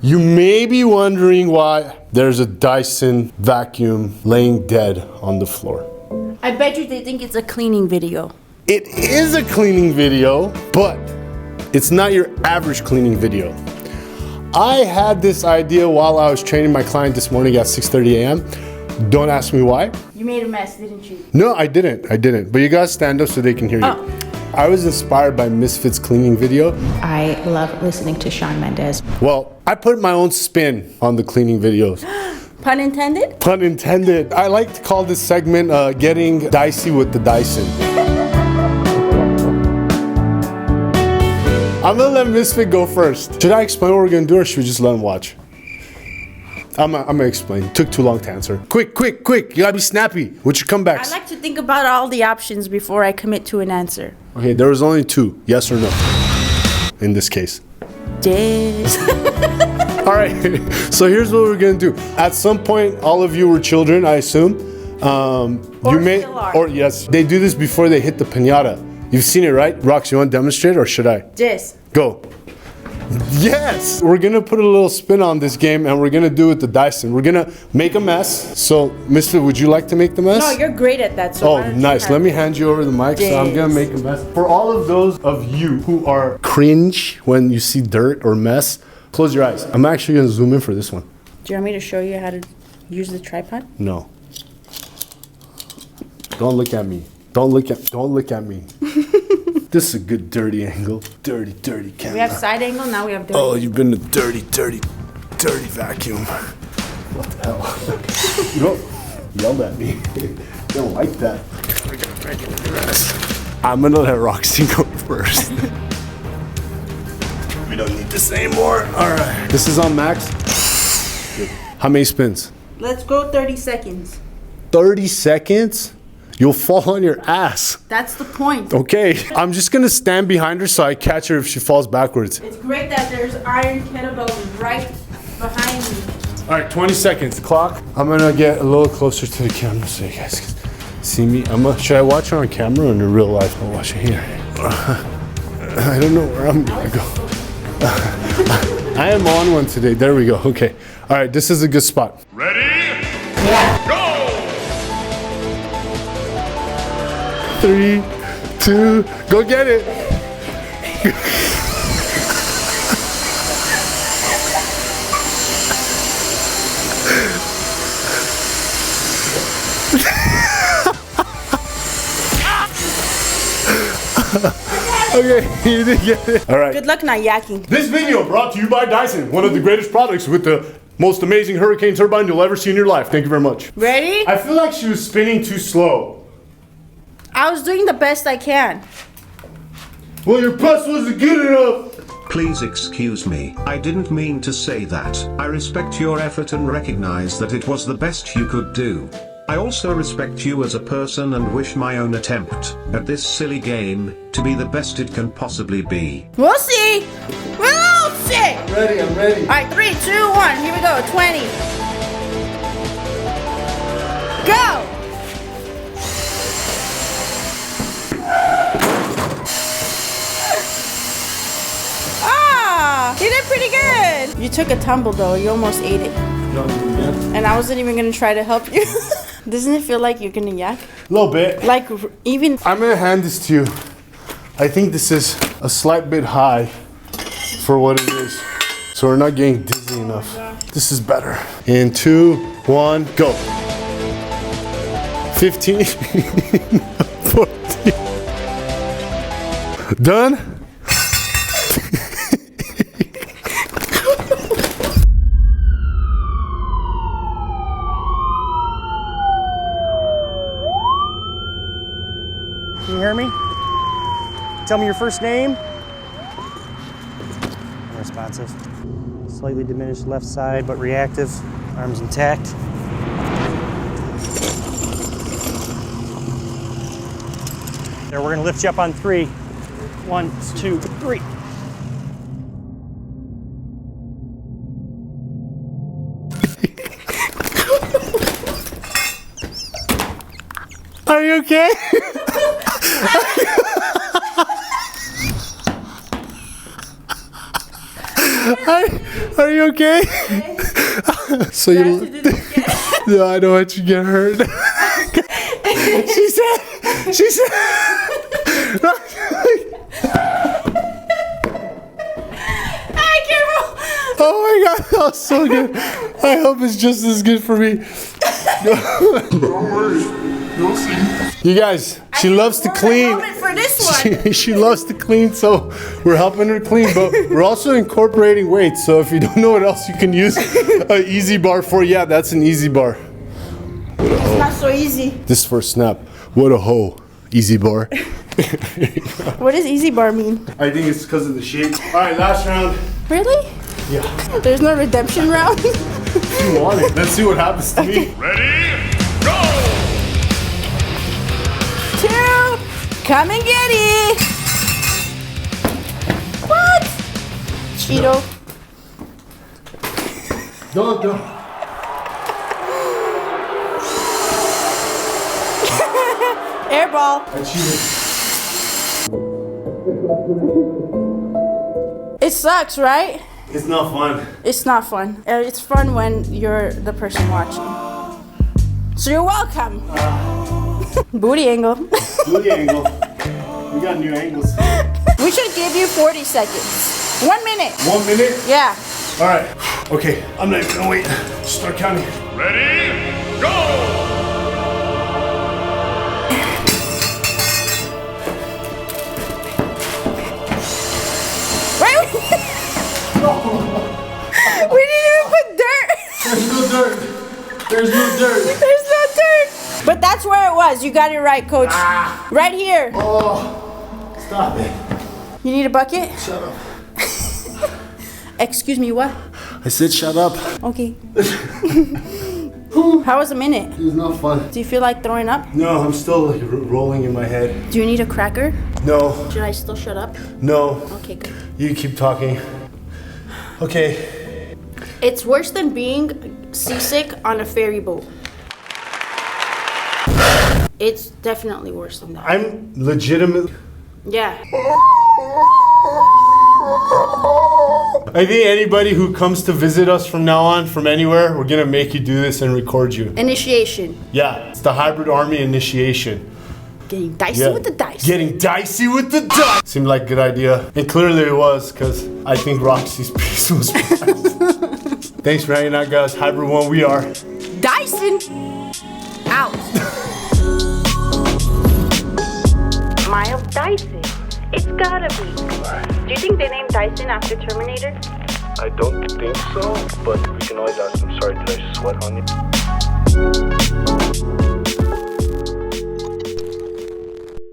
You may be wondering why there's a Dyson vacuum laying dead on the floor. I bet you they think it's a cleaning video. It is a cleaning video, but it's not your average cleaning video. I had this idea while I was training my client this morning at 6:30 a.m. Don't ask me why. You made a mess, didn't you? No, I didn't. But you guys stand up so they can hear you. I was inspired by Misfits cleaning video. I love listening to Shawn Mendes. Well, I put my own spin on the cleaning videos. Pun intended? Pun intended. I like to call this segment Getting Dicey with the Dyson. I'm gonna let Misfit go first. Should I explain what we're gonna do or should we just let him watch? I'm gonna explain. Took too long to answer. Quick. You gotta be snappy with your comebacks. I like to think about all the options before I commit to an answer. Okay, there was only two, yes or no, in this case. Yes. All right, so here's what we're gonna do. At some point, all of you were children, I assume. Yes, they do this before they hit the piñata. You've seen it, right? Rox, you wanna demonstrate or should I? Yes. Go. Yes! We're gonna put a little spin on this game and we're gonna do it with the Dyson. We're gonna make a mess. So, Misfit, would you like to make the mess? No, you're great at that. So oh, nice. Let me hand you over the mic. So I'm gonna make a mess. For all of those of you who are cringe when you see dirt or mess, close your eyes. I'm actually gonna zoom in for this one. Do you want me to show you how to use the tripod? No. Don't look at me. Don't look at me. This is a good dirty angle. Dirty camera. We have side angle, now we have dirty. Oh, you've been a dirty vacuum. What the hell? You don't yell at me. You don't like that. I'm gonna let Roxy go first. We don't need this anymore. All right. This is on max. Good. How many spins? Let's go 30 seconds. 30 seconds? You'll fall on your ass. That's the point. Okay, I'm just gonna stand behind her so I catch her if she falls backwards. It's great that there's iron kettlebells right behind me. All right, 20 seconds, clock. I'm gonna get a little closer to the camera so you guys can see me. Should I watch her on camera or in real life? I'll watch her here. I don't know where I'm gonna go. I am on one today, there we go, okay. All right, this is a good spot. Ready? Yeah. Go! 3, 2, go get it. Okay, you did get it. All right. Good luck not yakking. This video brought to you by Dyson, one of the greatest products with the most amazing hurricane turbine you'll ever see in your life. Thank you very much. Ready? I feel like she was spinning too slow. I was doing the best I can. Well, your best wasn't good enough. Please excuse me, I didn't mean to say that. I respect your effort and recognize that it was the best you could do. I also respect you as a person and wish my own attempt at this silly game to be the best it can possibly be. We'll see. We'll see. I'm ready. All right, 3, 2, 1. Here we go. 20. Go. You did pretty good. You took a tumble though. You almost ate it. And I wasn't even gonna try to help you. Doesn't it feel like you're gonna yak? A little bit. Like even. I'm gonna hand this to you. I think this is a slight bit high for what it is. So we're not getting dizzy enough. This is better. In 2, 1, go. 15, 14. Done? Can you hear me? Tell me your first name. Unresponsive. Slightly diminished left side, but reactive. Arms intact. There, we're gonna lift you up on 3. 1, 2, 3. Are you okay? Are you okay? So Do I have you. to do this again? No, I don't want you to get hurt. She said. Hey, careful! Oh my God, that was so good. I hope it's just as good for me. You guys, she loves to clean. For this one. She loves to clean, so we're helping her clean, but we're also incorporating weights. So if you don't know what else you can use an easy bar for, yeah, that's an easy bar. It's not so easy. This is for a snap. What a hoe. Easy bar. What does easy bar mean? I think it's because of the shape. All right, last round. Really? Yeah. There's no redemption round? If you want it. Let's see what happens to me. Ready? Go! 2, come and get it! What? Cheeto. Don't. Airball. I cheated. It sucks, right? It's not fun. It's not fun. It's fun when you're the person watching. So you're welcome. Booty angle. Booty angle. We got new angles. We should give you 40 seconds. 1 minute. 1 minute? Yeah. All right. Okay. I'm not even gonna wait. Start counting. Ready? Go! Wait. We didn't even put dirt. There's no dirt. There's no dirt. There's no dirt. But that's where it was. You got it right, coach. Right here. Oh, stop it. You need a bucket? Shut up. Excuse me, what? I said shut up. Okay. How was a minute? It was not fun. Do you feel like throwing up? No, I'm still like rolling in my head. Do you need a cracker? No. Should I still shut up? No. Okay, good. You keep talking. Okay. It's worse than being seasick on a ferry boat. It's definitely worse than that. I'm legitimately. Yeah. I think anybody who comes to visit us from now on, from anywhere, we're gonna make you do this and record you. Initiation. Yeah, it's the hybrid army initiation. Getting dicey Yeah. with the dice. Getting dicey with the dice. Seemed like a good idea. And clearly it was, because I think Roxy's piece was best. Thanks for hanging out, guys. Hybrid 1, we are. Dyson. Out. Miles Dyson. It's gotta be. Do you think they named Dyson after Terminator? I don't think so, but we can always ask them. Sorry, did I sweat on you?